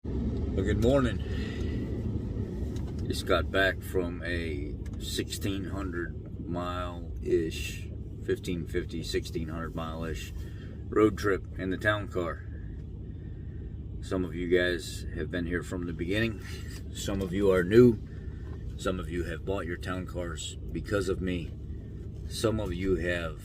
Well, good morning. Just got back from a 1,600 mile-ish, 1,550, 1,600 mile-ish road trip in the town car. Some of you guys have been here from the beginning. Some of you are new. Some of you have bought your town cars because of me. Some of you have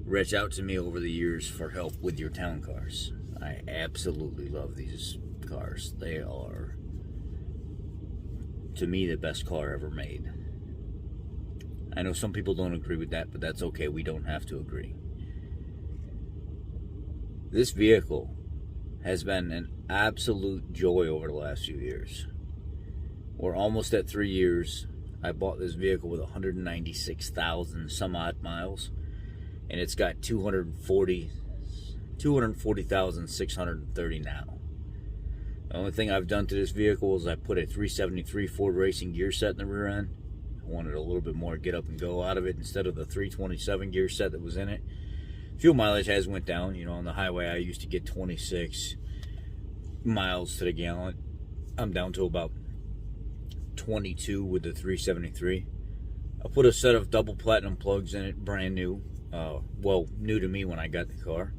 reached out to me over the years for help with your town cars. I absolutely love these cars. They are, to me, the best car ever made. I know some people don't agree with that, but that's okay. We don't have to agree. This vehicle has been an absolute joy over the last few years. We're almost at 3 years. I bought this vehicle with 196,000 some odd miles, and it's got 240,630 now. The only thing I've done to this vehicle is I put a 373 Ford Racing gear set in the rear end. I wanted a little bit more get up and go out of it instead of the 327 gear set that was in it. Fuel mileage has went down. You know, on the highway I used to get 26 miles to the gallon. I'm down to about 22 with the 373. I put a set of double platinum plugs in it, brand new. Well, new to me when I got the car.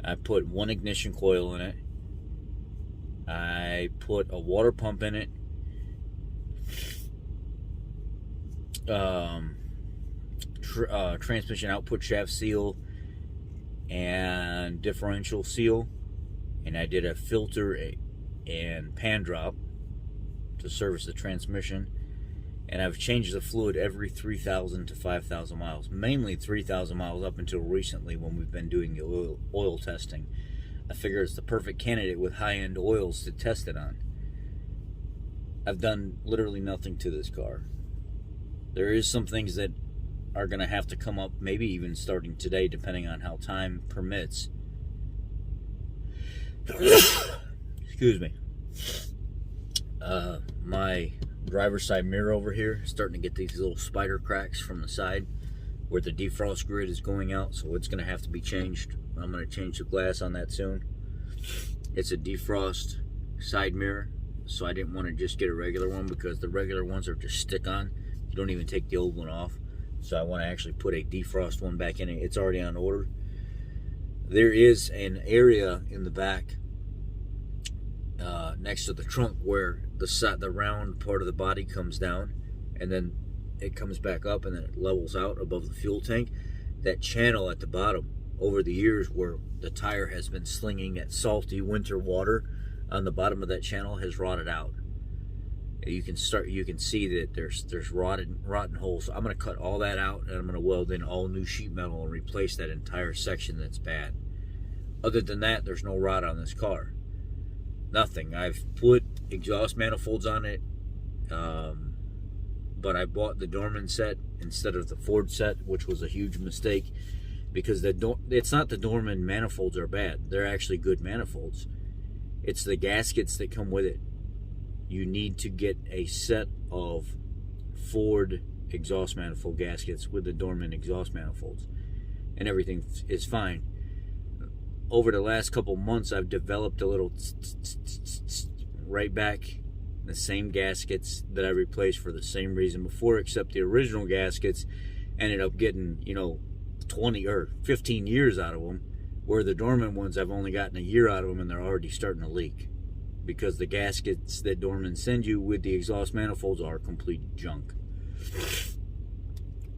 I put one ignition coil in it. I put a water pump in it. Transmission output shaft seal and differential seal. And I did a filter and pan drop to service the transmission. And I've changed the fluid every 3,000 to 5,000 miles. Mainly 3,000 miles up until recently when we've been doing the oil testing. I figure it's the perfect candidate with high-end oils to test it on. I've done literally nothing to this car. There is some things that are going to have to come up, maybe even starting today, depending on how time permits. Excuse me. My driver's side mirror over here is starting to get these little spider cracks from the side where the defrost grid is going out, so it's going to have to be changed. I'm going to change the glass on that soon. It's a defrost side mirror, so I didn't want to just get a regular one because the regular ones are just stick on. You don't even take the old one off. So I want to actually put a defrost one back in it. It's already on order. There is an area in the back next to the trunk where the round part of the body comes down and then it comes back up and then it levels out above the fuel tank. That channel at the bottom, over the years where the tire has been slinging that salty winter water on the bottom of that channel, has rotted out. You can see that there's rotten holes. So I'm going to cut all that out and I'm going to weld in all new sheet metal and replace that entire section that's bad. Other than that, there's no rot on this car. Nothing. I've put exhaust manifolds on it, but I bought the Dorman set instead of the Ford set, which was a huge mistake because it's not the Dorman manifolds are bad. They're actually good manifolds. It's the gaskets that come with it. You need to get a set of Ford exhaust manifold gaskets with the Dorman exhaust manifolds, and everything is fine. Over the last couple months, I've developed a little right back, the same gaskets that I replaced for the same reason before, except the original gaskets ended up getting, 20 or 15 years out of them, where the Dorman ones I've only gotten a year out of them and they're already starting to leak because the gaskets that Dorman send you with the exhaust manifolds are complete junk.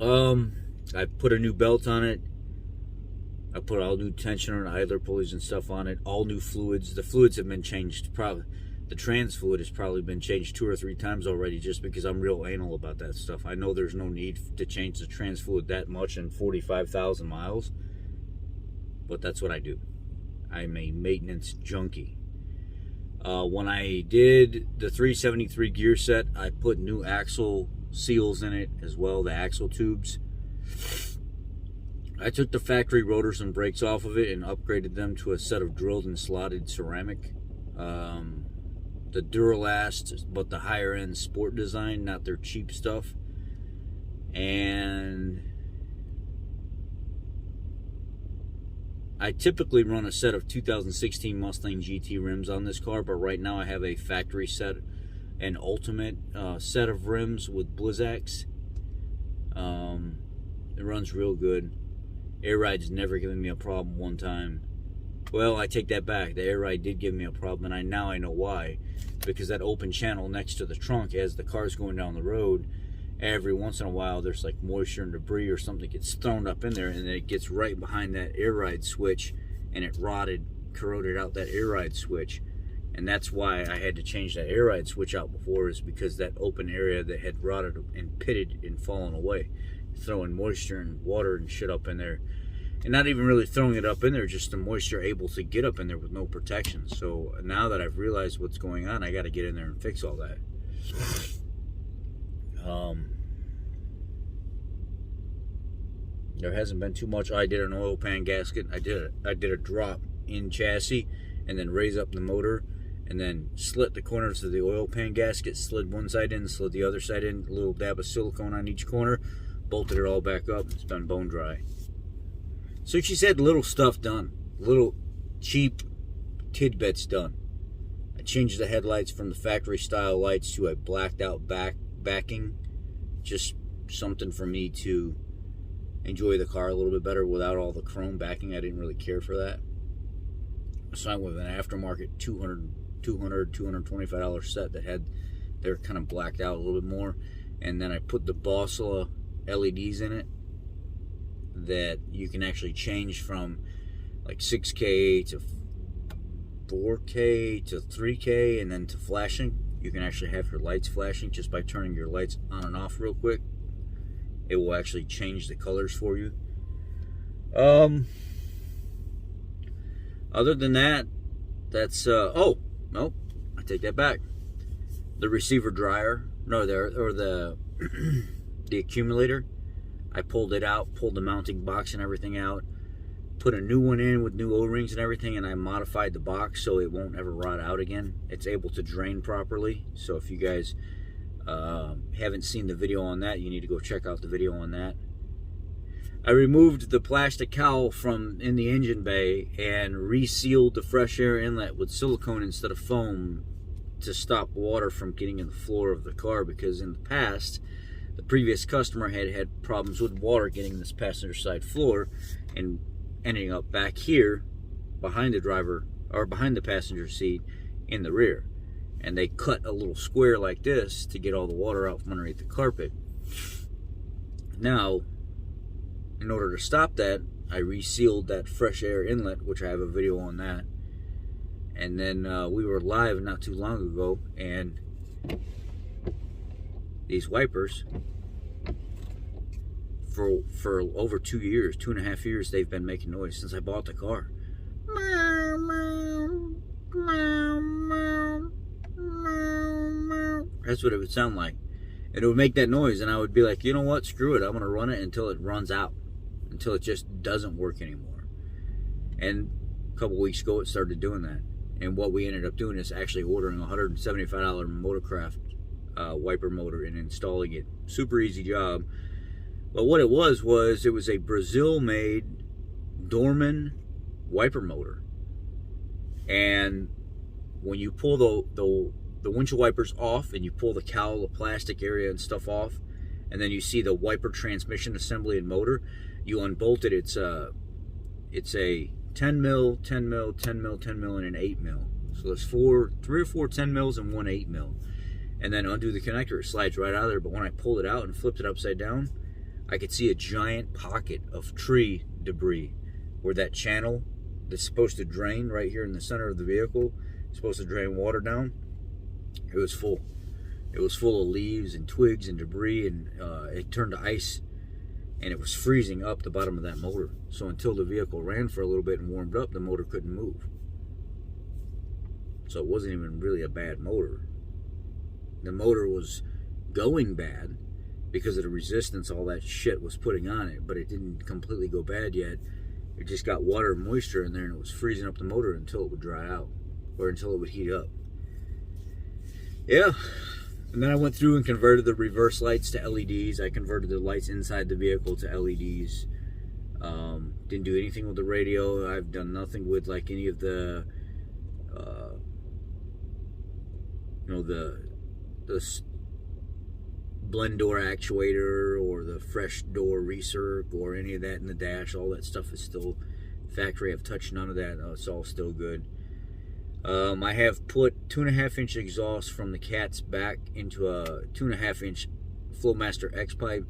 I put a new belt on it. I put all new tensioner and idler pulleys and stuff on it. All new fluids. The fluids have been changed. The trans fluid has probably been changed 2 or 3 times already just because I'm real anal about that stuff. I know there's no need to change the trans fluid that much in 45,000 miles. But that's what I do. I'm a maintenance junkie. When I did the 373 gear set, I put new axle seals in it as well, the axle tubes. I took the factory rotors and brakes off of it and upgraded them to a set of drilled and slotted ceramic. The Duralast, but the higher end sport design, not their cheap stuff. And I typically run a set of 2016 Mustang GT rims on this car, but right now I have a factory set, an ultimate set of rims with Blizzaks. It runs real good. Air ride's never given me a problem one time. Well, I take that back. The air ride did give me a problem, and now I know why. Because that open channel next to the trunk, as the car's going down the road, every once in a while there's like moisture and debris or something gets thrown up in there, and then it gets right behind that air ride switch, and it corroded out that air ride switch. And that's why I had to change that air ride switch out before, is because that open area that had rotted and pitted and fallen away, throwing moisture and water and shit up in there. And not even really throwing it up in there, just the moisture able to get up in there with no protection. So now that I've realized what's going on, I got to get in there and fix all that. There hasn't been too much. I did an oil pan gasket. I did a drop in chassis, and then raise up the motor, and then slit the corners of the oil pan gasket, slid one side in, slid the other side in, a little dab of silicone on each corner, bolted it all back up. It's been bone dry. So she said little stuff done, little cheap tidbits done. I changed the headlights from the factory style lights to a blacked out backing. Just something for me to enjoy the car a little bit better without all the chrome backing. I didn't really care for that. So I went with an aftermarket $225 set that had, they're kind of blacked out a little bit more. And then I put the Bossla LEDs in it that you can actually change from like 6K to 4K to 3K and then to flashing. You can actually have your lights flashing just by turning your lights on and off real quick. It will actually change the colors for you. Other than that, that's oh no, I take that back. The receiver dryer, the accumulator, I pulled it out, pulled the mounting box and everything out, put a new one in with new O-rings and everything, and I modified the box so it won't ever rot out again. It's able to drain properly. So if you guys haven't seen the video on that, you need to go check out the video on that. I removed the plastic cowl from in the engine bay and resealed the fresh air inlet with silicone instead of foam to stop water from getting in the floor of the car, because in the past the previous customer had problems with water getting in this passenger side floor and ending up back here behind the driver or behind the passenger seat in the rear. And they cut a little square like this to get all the water out from underneath the carpet. Now, in order to stop that, I resealed that fresh air inlet, which I have a video on that. And then we were live not too long ago, and these wipers, for over 2 years, 2.5 years, they've been making noise since I bought the car. That's what it would sound like. And it would make that noise, and I would be like, you know what, screw it, I'm going to run it until it runs out, until it just doesn't work anymore. And a couple weeks ago it started doing that. And what we ended up doing is actually ordering a $175 Motorcraft wiper motor and installing it. Super easy job. But what it was a Brazil-made Dorman wiper motor. And when you pull the windshield wipers off and you pull the cowl, the plastic area and stuff off, and then you see the wiper transmission assembly and motor, you unbolt it. It's a 10 mil, 10 mil, 10 mil, 10 mil, and an 8 mil. So there's 3 or 4 10 mils and one 8 mil. And then undo the connector, it slides right out of there. But when I pulled it out and flipped it upside down, I could see a giant pocket of tree debris where that channel that's supposed to drain right here in the center of the vehicle, supposed to drain water down, it was full. It was full of leaves and twigs and debris, and it turned to ice, and it was freezing up the bottom of that motor. So until the vehicle ran for a little bit and warmed up, the motor couldn't move. So it wasn't even really a bad motor. The motor was going bad because of the resistance all that shit was putting on it, but it didn't completely go bad yet. It just got water and moisture in there, and it was freezing up the motor until it would dry out, or until it would heat up. Yeah. And then I went through and converted the reverse lights to LEDs. I converted the lights inside the vehicle to LEDs. Didn't do anything with the radio. I've done nothing with like any of the, uh, the blend door actuator or the fresh door recirc or any of that in the dash. All that stuff is still factory. I've touched none of that. It's all still good. I have put 2.5-inch exhaust from the Cat's back into a 2.5-inch Flowmaster X pipe,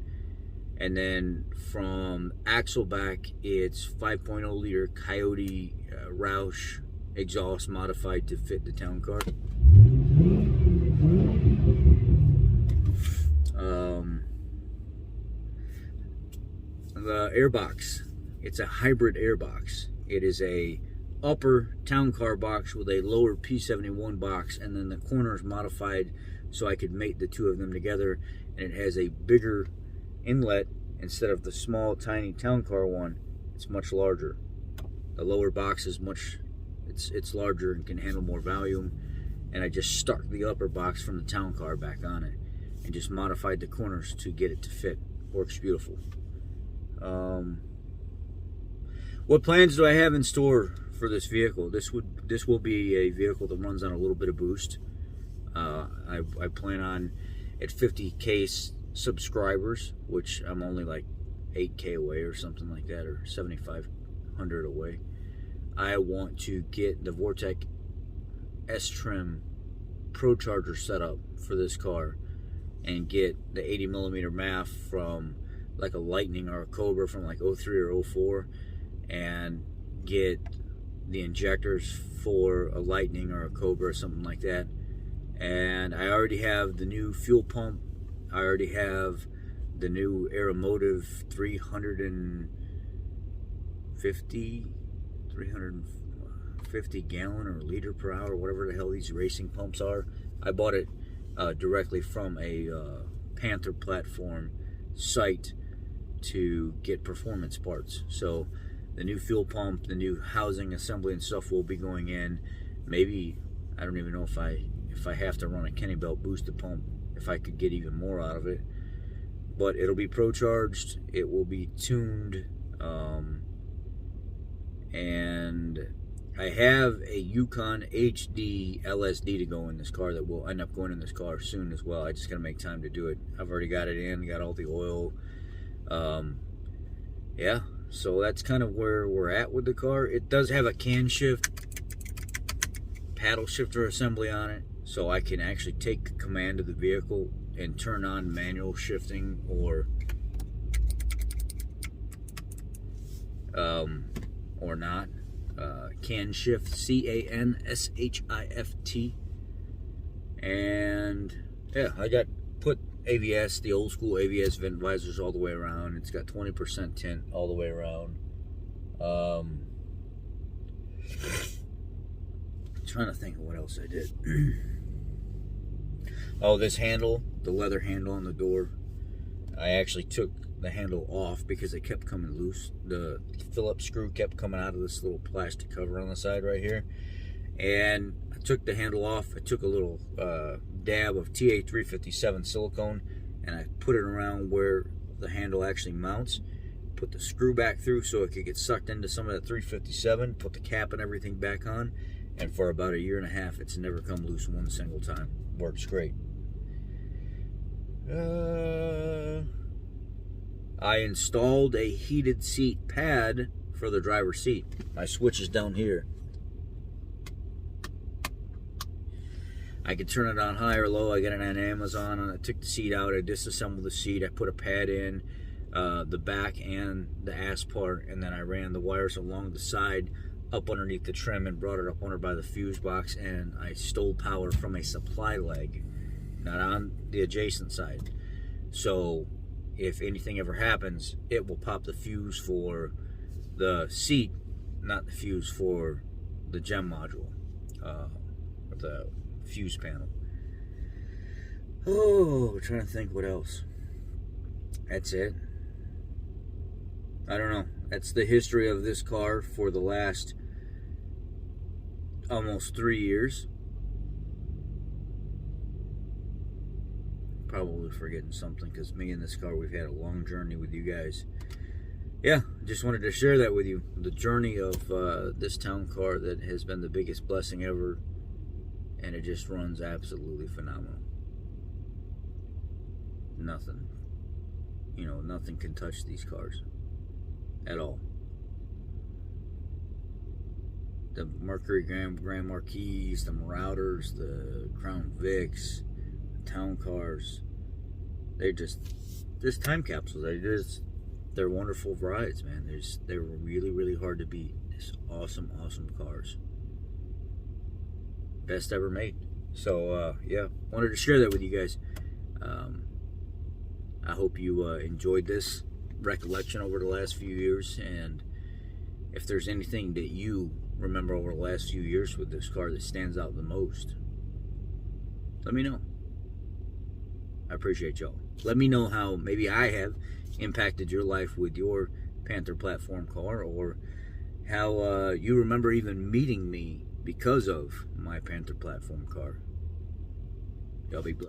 and then from axle back, it's 5.0 liter Coyote Roush exhaust modified to fit the town car. The airbox, it's a hybrid airbox. It is a upper town car box with a lower P71 box, and then the corner is modified so I could mate the two of them together, and it has a bigger inlet instead of the small tiny town car one. It's much larger. The lower box is it's larger and can handle more volume, and I just stuck the upper box from the town car back on it and just modified the corners to get it to fit. Works beautiful. What plans do I have in store for this vehicle? This will be a vehicle that runs on a little bit of boost. I plan on, at 50K subscribers, which I'm only like 8K away or something like that, or 7,500 away. I want to get the Vortec S-Trim Pro Charger set up for this car and get the 80mm MAF from like a Lightning or a Cobra from like 03 or 04, and get the injectors for a Lightning or a Cobra or something like that. And I already have the new fuel pump. I already have the new Aeromotive 350 gallon or liter per hour, whatever the hell these racing pumps are. I bought it directly from a Panther platform site to get performance parts. So the new fuel pump, the new housing assembly and stuff will be going in. Maybe, I don't even know if I have to run a Kenny Belt boosted pump, if I could get even more out of it. But it'll be Pro Charged, it will be tuned, and I have a Yukon HD LSD to go in this car that will end up going in this car soon as well. I just gotta make time to do it. I've already got it in, got all the oil. Yeah, so that's kind of where we're at with the car. It does have a can shift paddle shifter assembly on it, so I can actually take command of the vehicle and turn on manual shifting or not. Can shift, CANSHIFT. And yeah, I got put AVS, the old school AVS vent visors all the way around. It's got 20% tint all the way around. I'm trying to think of what else I did. Oh, this handle, the leather handle on the door, I actually took the handle off because it kept coming loose. The Phillips screw kept coming out of this little plastic cover on the side right here, and I took the handle off. I took a little dab of TA357 silicone and I put it around where the handle actually mounts, put the screw back through so it could get sucked into some of that 357, put the cap and everything back on, and for about 1.5 years it's never come loose one single time. Works great. I installed a heated seat pad for the driver's seat. My switch is down here. I could turn it on high or low. I got it on Amazon, and I took the seat out. I disassembled the seat. I put a pad in the back and the ass part, and then I ran the wires along the side up underneath the trim and brought it up under by the fuse box, and I stole power from a supply leg, not on the adjacent side. So if anything ever happens, it will pop the fuse for the seat, not the fuse for the gem module, or the fuse panel. Oh, we're trying to think what else. That's it. I don't know. That's the history of this car for the last almost 3 years. Probably forgetting something, because me and this car, we've had a long journey with you guys. yeah, just wanted to share that with you. The journey of this town car that has been the biggest blessing ever, and it just runs absolutely phenomenal. Nothing, nothing can touch these cars at all. The Mercury Grand Marquis, the Marauders, the Crown Vics, the town cars, they're just time capsules. They're wonderful rides, man. They're really, really hard to beat. Just awesome, awesome cars. Best ever made. So, yeah, wanted to share that with you guys. I hope you enjoyed this recollection over the last few years. And if there's anything that you remember over the last few years with this car that stands out the most, let me know. I appreciate y'all. Let me know how maybe I have impacted your life with your Panther platform car, or how you remember even meeting me because of my Panther platform car. Y'all be blessed.